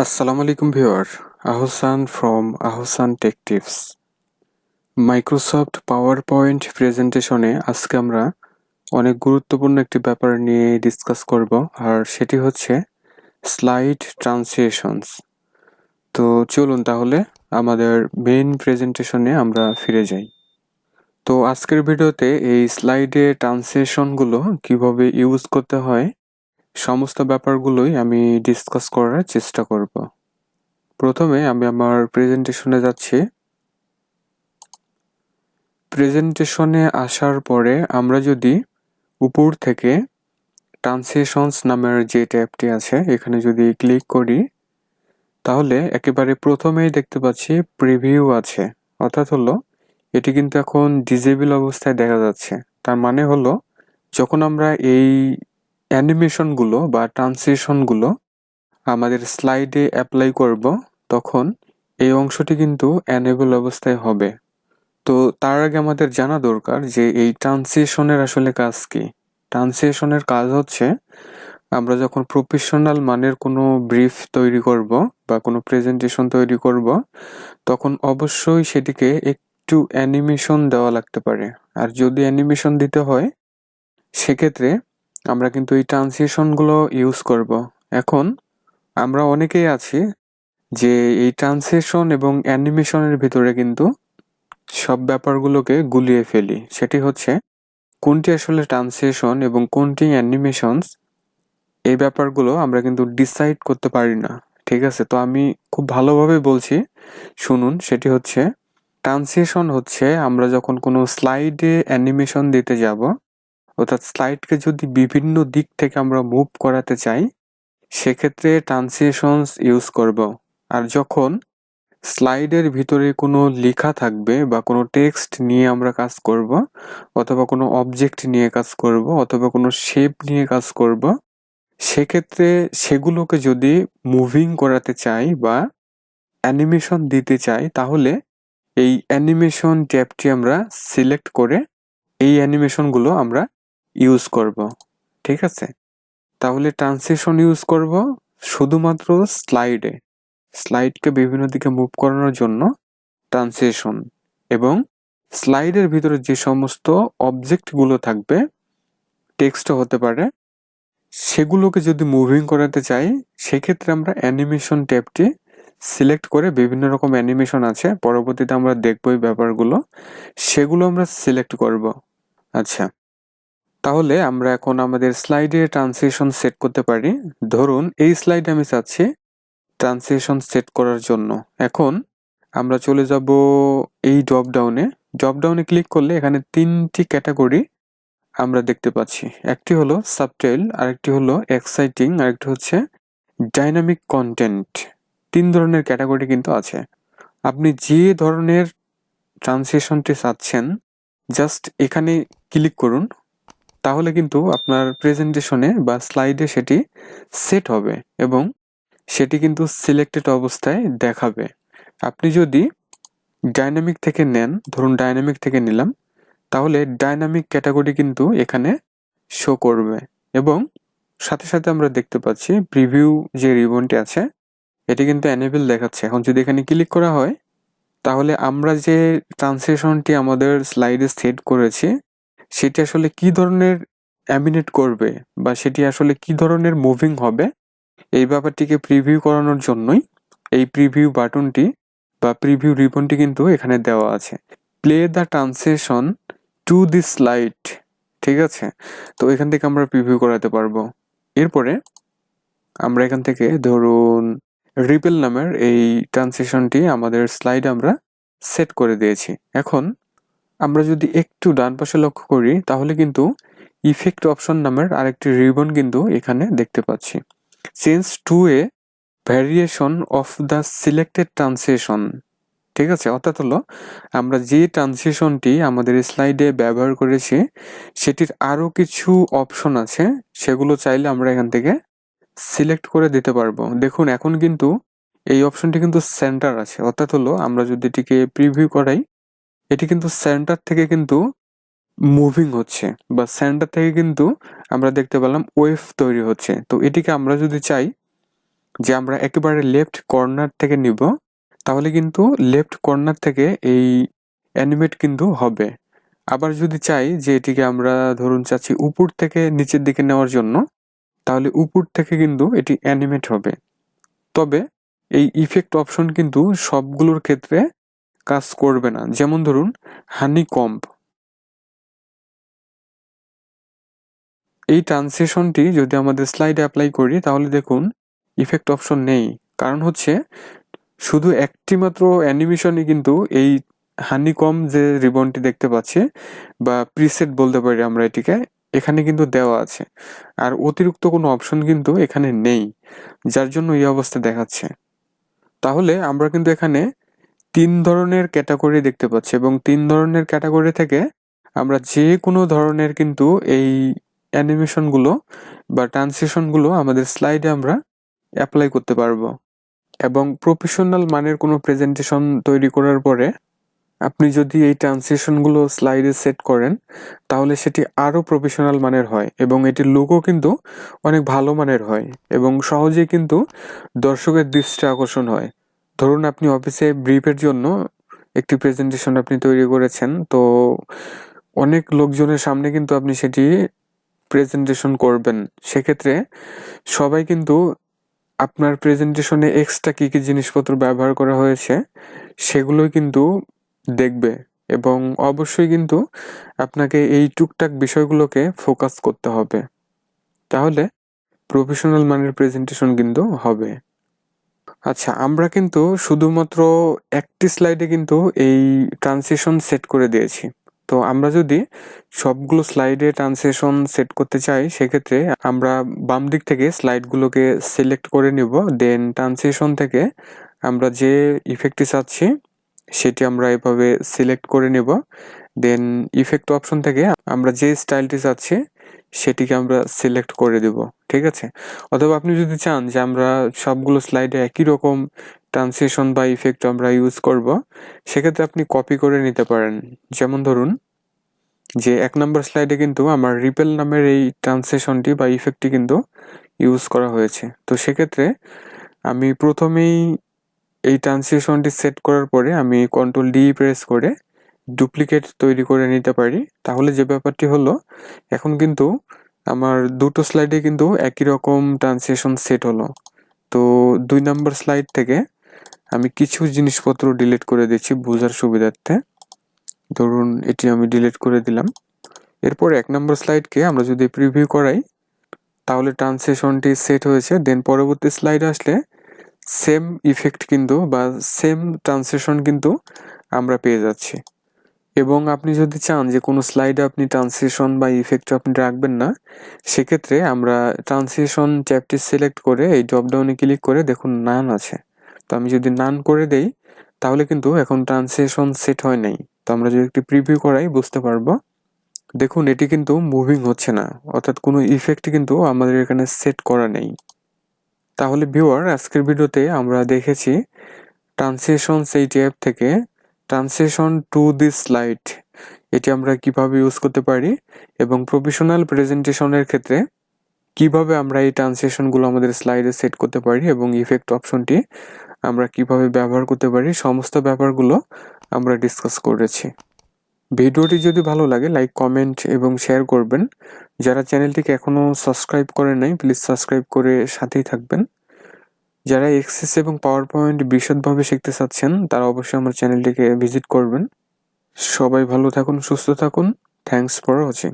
আসসালামু আলাইকুম viewer, Ahsan from Ahsan tech tips. Microsoft PowerPoint প্রেজেন্টেশনে আজকে আমরা অনেক গুরুত্বপূর্ণ একটি ব্যাপার নিয়ে ডিসকাস করব, আর সেটি হচ্ছে স্লাইড ট্রান্সলেশনস। তো চলুন তাহলে আমাদের মেইন প্রেজেন্টেশনে আমরা ফিরে যাই। তো আজকের ভিডিওতে এই স্লাইডে ট্রান্সলেশনগুলো কিভাবে ইউজ করতে হয় সমস্ত ব্যাপারগুলোই আমি ডিসকাস করার চেষ্টা করব। প্রথমে আমি আমার প্রেজেন্টেশনে যাচ্ছি। প্রেজেন্টেশনে আসার পরে আমরা যদি উপর থেকে ট্রান্সলেশনস নামের যে ট্যাবটি আছে এখানে যদি ক্লিক করি, তাহলে একেবারে প্রথমেই দেখতে পাচ্ছি প্রিভিউ আছে। অর্থাৎ হলো এটি কিন্তু এখন ডিজেবল অবস্থায় দেখা যাচ্ছে। তার মানে হলো যখন আমরা এই অ্যানিমেশনগুলো বা ট্রান্সলেশনগুলো আমাদের স্লাইডে অ্যাপ্লাই করব, তখন এই অংশটি কিন্তু অ্যানেবল অবস্থায় হবে। তো তার আগে আমাদের জানা দরকার যে এই ট্রান্সলেশনের আসলে কাজ কি। ট্রান্সলেশনের কাজ হচ্ছে আমরা যখন প্রফেশনাল মানের কোনো ব্রিফ তৈরি করব বা কোনো প্রেজেন্টেশন তৈরি করব, তখন অবশ্যই সেটিকে একটু অ্যানিমেশন দেওয়া লাগতে পারে। আর যদি অ্যানিমেশন দিতে হয় সেক্ষেত্রে আমরা কিন্তু এই ট্রান্সলেশনগুলো ইউজ করব। এখন আমরা অনেকেই আছি যে এই ট্রান্সলেশন এবং অ্যানিমেশনের ভিতরে কিন্তু সব ব্যাপারগুলোকে গুলিয়ে ফেলি। সেটি হচ্ছে কোনটি আসলে ট্রান্সলেশন এবং কোনটি অ্যানিমেশনস, এই ব্যাপারগুলো আমরা কিন্তু ডিসাইড করতে পারি না। ঠিক আছে, তো আমি খুব ভালোভাবে বলছি, শুনুন। সেটি হচ্ছে ট্রান্সলেশন হচ্ছে আমরা যখন কোনো স্লাইডে অ্যানিমেশন দিতে যাব, অর্থাৎ স্লাইডকে যদি বিভিন্ন দিক থেকে আমরা মুভ করাতে চাই সেক্ষেত্রে ট্রান্সলেশনস ইউজ করব। আর যখন স্লাইডের ভিতরে কোনো লেখা থাকবে বা কোনো টেক্সট নিয়ে আমরা কাজ করব, অথবা কোনো অবজেক্ট নিয়ে কাজ করব, অথবা কোনো শেপ নিয়ে কাজ করব, সেক্ষেত্রে সেগুলোকে যদি মুভিং করাতে চাই বা অ্যানিমেশন দিতে চাই, তাহলে এই অ্যানিমেশন ট্যাবটি আমরা সিলেক্ট করে এই অ্যানিমেশনগুলো আমরা ইউজ করব। ঠিক আছে, তাহলে ট্রান্সলেশন ইউজ করব শুধুমাত্র স্লাইডে, স্লাইডকে বিভিন্ন দিকে মুভ করানোর জন্য ট্রান্সলেশন, এবং স্লাইডের ভিতরে যে সমস্ত অবজেক্টগুলো থাকবে, টেক্সটও হতে পারে, সেগুলোকে যদি মুভিং করাতে চাই সেক্ষেত্রে আমরা অ্যানিমেশন ট্যাবটি সিলেক্ট করে, বিভিন্ন রকম অ্যানিমেশন আছে, পরবর্তীতে আমরা দেখবো এই ব্যাপারগুলো, সেগুলো আমরা সিলেক্ট করব। আচ্ছা, তাহলে আমরা এখন আমাদের স্লাইডে ট্রান্সলেশন সেট করতে পারি। ধরুন এই স্লাইডে আমি চাচ্ছি ট্রান্সলেশন সেট করার জন্য। এখন আমরা চলে যাব এই ড্রপডাউনে ক্লিক করলে এখানে তিনটি ক্যাটাগরি আমরা দেখতে পাচ্ছি। একটি হলো সাবটাইল, আরেকটি হলো এক্সাইটিং, আরেকটি হচ্ছে ডাইনামিক কন্টেন্ট। তিন ধরনের ক্যাটাগরি কিন্তু আছে। আপনি যে ধরনের ট্রান্সলেশনটি চাচ্ছেন জাস্ট এখানে ক্লিক করুন, তাহলে কিন্তু আপনার প্রেজেন্টেশনে বা স্লাইডে সেটি সেট হবে এবং সেটি কিন্তু সিলেক্টেড অবস্থায় দেখাবে। আপনি যদি ডাইনামিক থেকে নেন, ধরুন ডাইনামিক থেকে নিলাম, তাহলে ডাইনামিক ক্যাটাগরি কিন্তু এখানে শো করবে এবং সাথে সাথে আমরা দেখতে পাচ্ছি প্রিভিউ যে রিবনটি আছে এটি কিন্তু এনেবল দেখাচ্ছে। এখন যদি এখানে ক্লিক করা হয়, তাহলে আমরা যে ট্রান্সলেশনটি আমাদের স্লাইডে সেট করেছি সেটি আসলে কি ধরনের অ্যামিনেট করবে বা সেটি আসলে কি ধরনের মুভিং হবে, এই ব্যাপারটিকে প্রিভিউ করানোর জন্যই এই প্রিভিউ বাটনটি বা প্রিভিউ রিবনটি কিন্তু এখানে দেওয়া আছে। Play the translation to this slide. ঠিক আছে, তো এখান থেকে আমরা প্রিভিউ করাতে পারবো। এরপরে আমরা এখান থেকে ধরুন রিপেল নামের এই ট্রান্সলেশনটি আমাদের স্লাইডে আমরা সেট করে দিয়েছি। এখন আমরা যদি একটু ডান পাশে লক্ষ্য করি, তাহলে কিন্তু ইফেক্ট অপশন নামের আরেকটি রিবন কিন্তু এখানে দেখতে পাচ্ছি। Change to A variation of the selected translation. ঠিক আছে, অর্থাৎ হলো আমরা যে ট্রান্সলেশনটি আমাদের স্লাইডে ব্যবহার করেছি সেটির আরও কিছু অপশন আছে, সেগুলো চাইলে আমরা এখান থেকে সিলেক্ট করে দিতে পারবো। দেখুন এখন কিন্তু এই অপশনটি কিন্তু সেন্টার আছে, অর্থাৎ হলো আমরা যদি এটিকে প্রিভিউ করাই, এটি কিন্তু সেন্টার থেকে কিন্তু মুভিং হচ্ছে বা সেন্টার থেকে কিন্তু আমরা দেখতে পেলাম ওয়েভ তৈরি হচ্ছে। তো এটিকে আমরা যদি চাই যে আমরা একেবারে লেফট কর্নার থেকে নিব, তাহলে কিন্তু লেফট কর্নার থেকে এই অ্যানিমেট কিন্তু হবে। আবার যদি চাই যে এটিকে আমরা ধরুন চাচ্ছি উপর থেকে নিচের দিকে নেওয়ার জন্য, তাহলে উপর থেকে কিন্তু এটি অ্যানিমেট হবে। তবে এই ইফেক্ট অপশন কিন্তু সবগুলোর ক্ষেত্রে কাজ করবে না। যেমন ধরুন হানিকম্ব, এই ট্রান্সলেশনটি যদি আমাদের স্লাইডে অ্যাপ্লাই করি তাহলে দেখুন ইফেক্ট অপশন নেই। কারণ হচ্ছে শুধু একটি মাত্র অ্যানিমেশনই কিন্তু এই হানিকম যে রিবনটি দেখতে পাচ্ছি বা প্রিসেট বলতে পারি আমরা এটিকে, এখানে কিন্তু দেওয়া আছে। আর অতিরিক্ত কোনো অপশন কিন্তু এখানে নেই, যার জন্য এই অবস্থা দেখাচ্ছে। তাহলে আমরা কিন্তু এখানে 3 ধরনের ক্যাটাগরি দেখতে পাচ্ছি এবং 3 ধরনের ক্যাটাগরি থেকে আমরা যে কোনো ধরনের কিন্তু এই অ্যানিমেশনগুলো বা ট্রান্সলেশনগুলো আমাদের স্লাইডে আমরা অ্যাপ্লাই করতে পারবো। এবং প্রফেশনাল মানের কোনো প্রেজেন্টেশন তৈরি করার পরে আপনি যদি এই ট্রান্সলেশনগুলো স্লাইডে সেট করেন তাহলে সেটি আরও প্রফেশনাল মানের হয় এবং এটির লোগো কিন্তু অনেক ভালো মানের হয় এবং সহজেই কিন্তু দর্শকের দৃষ্টি আকর্ষণ হয়। ধরুন আপনি অফিসে ব্রিফের জন্য একটি প্রেজেন্টেশন আপনি তৈরি করেছেন, তো অনেক লোকজনের সামনে কিন্তু আপনি সেটি প্রেজেন্টেশন করবেন। সেক্ষেত্রে সবাই কিন্তু আপনার প্রেজেন্টেশনে এক্সট্রা কী কী জিনিসপত্র ব্যবহার করা হয়েছে সেগুলোই কিন্তু দেখবে এবং অবশ্যই কিন্তু আপনাকে এই টুকটাক বিষয়গুলোকে ফোকাস করতে হবে, তাহলে প্রফেশনাল মানের প্রেজেন্টেশন কিন্তু হবে। আচ্ছা, আমরা কিন্তু শুধুমাত্র একটি স্লাইডে কিন্তু এই ট্রান্সলেশন সেট করে দিয়েছি। তো আমরা যদি সবগুলো স্লাইডে ট্রান্সলেশন সেট করতে চাই সেক্ষেত্রে আমরা বাম দিক থেকে স্লাইডগুলোকে সিলেক্ট করে নিব, দেন ট্রান্সলেশন থেকে আমরা যে ইফেক্টটি চাচ্ছি সেটি আমরা এভাবে সিলেক্ট করে নিব, দেন ইফেক্ট অপশন থেকে আমরা যে স্টাইলটি চাচ্ছি সেটিকে আমরা সিলেক্ট করে দিব, ঠিক আছে। অথবা আপনি যদি চান যে আমরা সবগুলো স্লাইডে একই রকম ট্রান্সলেশন বা ইফেক্ট আমরা ইউজ করব, সেক্ষেত্রে আপনি কপি করে নিতে পারেন। যেমন ধরুন যে 1 নম্বর স্লাইডে কিন্তু আমার রিপেল নামের এই ট্রান্সলেশনটি বা ইফেক্টটি কিন্তু ইউজ করা হয়েছে। তো সেক্ষেত্রে আমি প্রথমেই এই ট্রান্সলেশনটি সেট করার পরে আমি কন্ট্রোল ডি প্রেস করে ডুপ্লিকেট তৈরি করে নিতে পারি। তাহলে যে ব্যাপারটি হলো, এখন কিন্তু আমার দুটো স্লাইডে কিন্তু একই রকম ট্রান্সলেশন সেট হলো। তো 2 নম্বর স্লাইড থেকে আমি কিছু জিনিসপত্র ডিলিট করে দিচ্ছি বোঝার সুবিধার্থে। ধরুন এটি আমি ডিলিট করে দিলাম। এরপর 1 নম্বর স্লাইডকে আমরা যদি প্রিভিউ করাই তাহলে ট্রান্সলেশনটি সেট হয়েছে। দেন পরবর্তী স্লাইড আসলে সেম ইফেক্ট কিন্তু বা সেম ট্রান্সলেশন কিন্তু আমরা পেয়ে যাচ্ছি। এবং আপনি যদি চান যে কোনো স্লাইডে আপনি ট্রান্সলেশন বা ইফেক্ট আপনি রাখবেন না, সেক্ষেত্রে আমরা ট্রান্সলেশন ট্যাবটি সিলেক্ট করে এই ড্রপডাউনে ক্লিক করে দেখুন নান আছে। তো আমি যদি নান করে দেই তাহলে কিন্তু এখন ট্রান্সলেশন সেট হয় নাই। তো আমরা যদি একটি প্রিভিউ করাই বুঝতে পারবো। দেখুন এটি কিন্তু মুভিং হচ্ছে না, অর্থাৎ কোনো ইফেক্ট কিন্তু আমাদের এখানে সেট করা নেই। তাহলে ভিউয়ার, আজকের ভিডিওতে আমরা দেখেছি ট্রান্সলেশন এই ট্যাব থেকে ট্রান্সলেশন টু দিস স্লাইড এটি আমরা কিভাবে ইউজ করতে পারি এবং প্রফেশনাল প্রেজেন্টেশনের ক্ষেত্রে কিভাবে আমরা এই ট্রান্সলেশনগুলো আমাদের স্লাইডে সেট করতে পারি এবং ইফেক্ট অপশনটি আমরা কিভাবে ব্যবহার করতে পারি, সমস্ত ব্যাপারগুলো আমরা ডিসকাস করেছি। ভিডিওটি যদি ভালো লাগে লাইক, কমেন্ট এবং শেয়ার করবেন। যারা চ্যানেলটিকে এখনও সাবস্ক্রাইব করে নাই প্লিজ সাবস্ক্রাইব করে সাথেই থাকবেন। যারা এক্সেস এবং পাওয়ার পয়েন্ট বিশদভাবে শিখতে চাচ্ছেন তারা অবশ্যই আমার চ্যানেলটিকে ভিজিট করবেন। সবাই ভালো থাকুন, সুস্থ থাকুন। Thanks for watching.